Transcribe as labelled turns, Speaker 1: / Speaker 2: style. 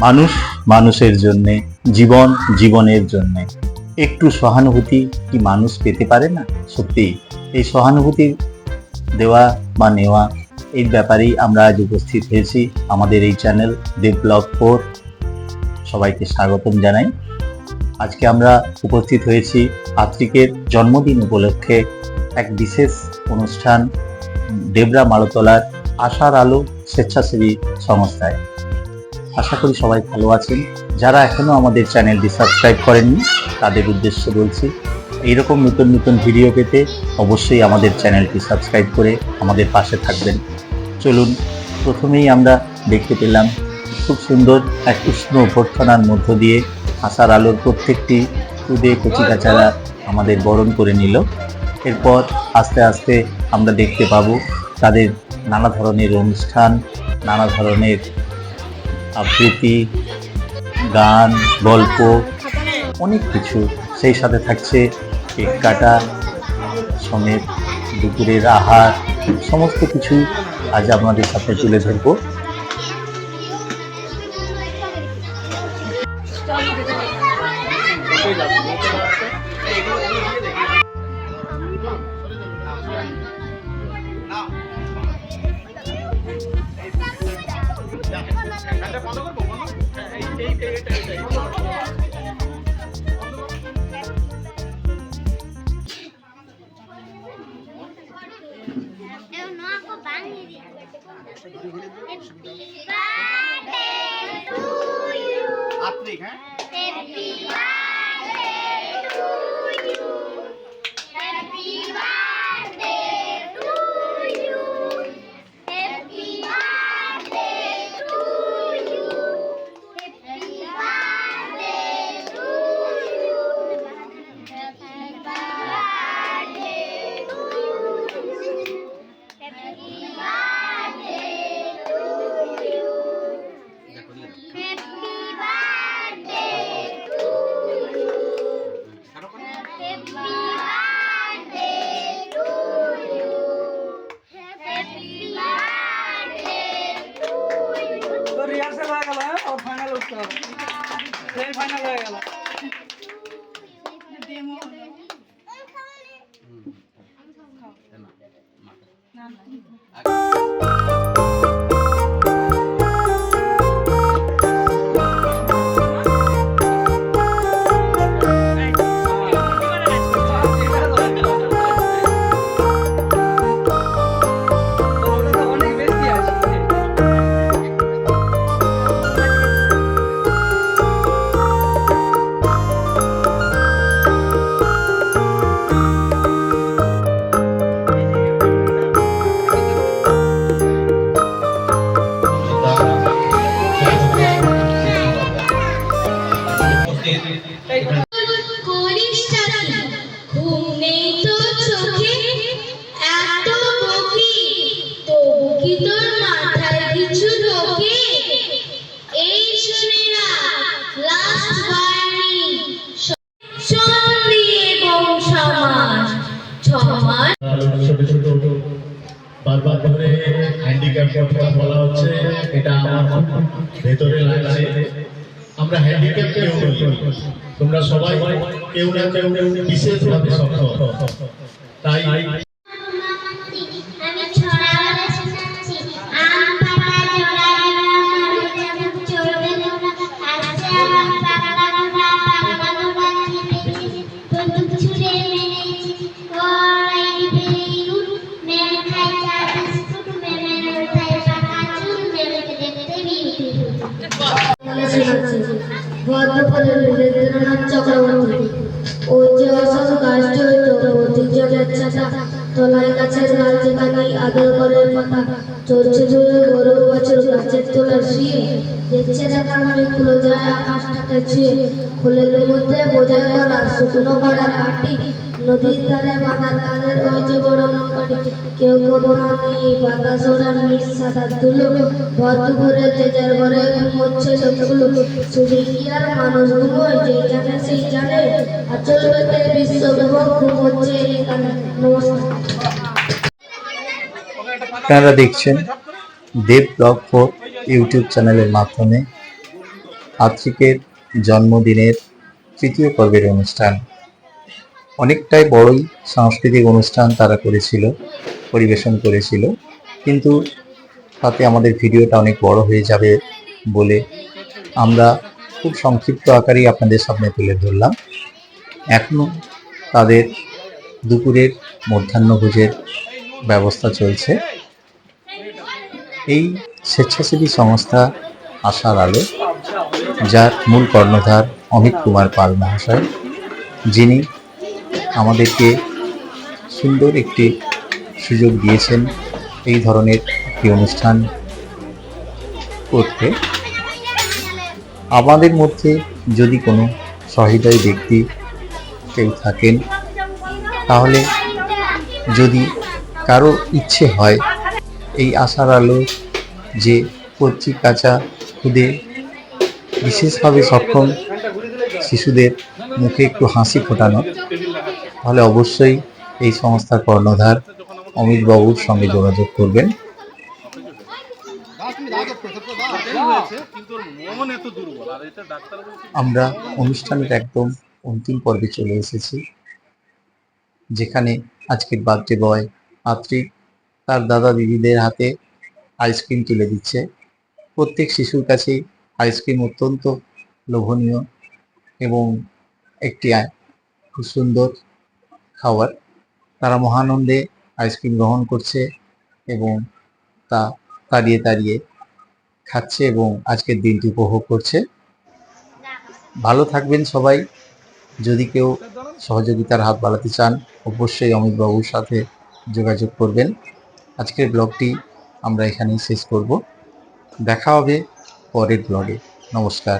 Speaker 1: মানুষ মানুষের জন্যে, জীবন জীবনের জন্যে একটু সহানুভূতি কি মানুষ পেতে পারে না? সত্যি এই সহানুভূতি দেওয়া বা নেওয়া এই ব্যাপারেই আমরা আজ উপস্থিত হয়েছি আমাদের এই চ্যানেল দেবব্লগ 4। সবাইকে স্বাগতম জানাই। আজকে আমরা উপস্থিত হয়েছি আত্রিকের জন্মদিন উপলক্ষে এক বিশেষ অনুষ্ঠান ডেবরা মালতলার আশার আলো স্বেচ্ছাসেবী সংস্থায়। আশা করি সবাই ভালো আছেন। যারা এখনো আমাদের চ্যানেলটি সাবস্ক্রাইব করেননি তাদের উদ্দেশ্যে বলছি, এইরকম নতুন নতুন ভিডিও পেতে অবশ্যই আমাদের চ্যানেলটি সাবস্ক্রাইব করে আমাদের পাশে থাকবেন। চলুন, প্রথমেই আমরা দেখতে পেলাম খুব সুন্দর এক উষ্ণ অভ্যর্থনার মধ্য দিয়ে আশার আলোর প্রত্যেকটি খুদে কচিকাচারা আমাদের বরণ করে নিল। এরপর আস্তে আস্তে আমরা দেখতে পাবো তাদের নানা ধরনের অনুষ্ঠান, নানা ধরনের আবৃত্তি, গান, গল্প, অনেক কিছু। সেই সাথে থাকছে কেক কাটা সমেত দুপুরের আহার, সমস্ত কিছু আজ আপনাদের সাথে তুলে ধরবো।
Speaker 2: ফাইনাল হয়ে গেল।
Speaker 3: বারবার ধরে হ্যান্ডিক্যাপ কথা বলা হচ্ছে, এটা আমার ভেতরে লাগছে। আমরা হ্যান্ডিক্যাপ কেউ নই, তোমরা সবাই কেউ না কেউ বিশেষভাবে সক্ষম। তাই
Speaker 4: চক্রবর্তী ও যে অসৎ কাষ্ট হইত ঐতিহ্যের ছাতা তলায় গাছের ডাল যেখানে আদর করার কথা চলছে ধরে গরু বছর গাছের তলায় শুয়ে দেখছে দেখা মানে খুলে যায় আকাশটাকে ছুঁয়ে ফুলের মধ্যে বোঝায় করা শুকনো করার আটি নদীর ধারে বাঁধা তাদের ওই যে বড় নৌকাটি, কেউ কবনা নেই বাতাস ওড়ার নিঃসাদা ধুলো, ভর দুপুরে যে যার ঘরে ঘুমোচ্ছে লোকগুলো, শুধু কি আর মানুষ ঘুমোয়, যে জানে সেই জানে, আচল পেতে বিশ্বব্যাপক ঘুমোচ্ছে এখানে। নমস্কার।
Speaker 1: আপনারা দেখছেন দেব ব্লগ 4 ইউটিউব চ্যানেলের মাধ্যমে আত্রিকের জন্মদিনের তৃতীয় পর্বের অনুষ্ঠান। অনেকটাই বড়ই সাংস্কৃতিক অনুষ্ঠান তারা করেছিল, পরিবেশন করেছিল, কিন্তু তাতে আমাদের ভিডিওটা অনেক বড় হয়ে যাবে বলে আমরা খুব সংক্ষিপ্ত আকারেই আপনাদের সামনে তুলে ধরলাম। এখনো তাদের দুপুরের মধ্যাহ্নভোজের ব্যবস্থা চলছে। এই স্বেচ্ছাসেবী সংস্থা আশার আলো, যার মূল কর্ণধার অমিত কুমার পাল মহাশয়, যিনি আমাদেরকে সুন্দর একটি সুযোগ দিয়েছেন এই ধরনের একটি অনুষ্ঠান করতে। আমাদের মধ্যে যদি কোনো সহৃদয় ব্যক্তি কেউ থাকেন, তাহলে যদি কারো ইচ্ছে হয় এই আশার আলো যে কচি কাঁচা খুদে বিশেষভাবে সক্ষম শিশুদের মুখে একটু হাসি ফোটানো, তাহলে অবশ্যই এই সংস্থার কর্ণধার অমিত বাবুর সঙ্গে যোগাযোগ করবেন। আমরা অনুষ্ঠানের একদম অন্তিম পর্বে চলে এসেছি, যেখানে আজকের বার্থডে বয় আত্রিক তার দাদা দিদিদের হাতে আইসক্রিম তুলে দিচ্ছে। প্রত্যেক শিশুর কাছেই আইসক্রিম অত্যন্ত লোভনীয় এবং একটি খুব সুন্দর খাবার। তারা মহানন্দে আইসক্রিম গ্রহণ করছে এবং তা তাড়িয়ে তাড়িয়ে খাচ্ছে এবং আজকের দিনটি উপভোগ করছে। ভালো থাকবেন সবাই। যদি কেউ সহযোগিতার হাত বাড়াতে চান, অবশ্যই অমিত বাবুর সাথে যোগাযোগ করবেন। আজকের ব্লগটি আমরা এখানেই শেষ করব। দেখা হবে পরের ব্লগে। নমস্কার।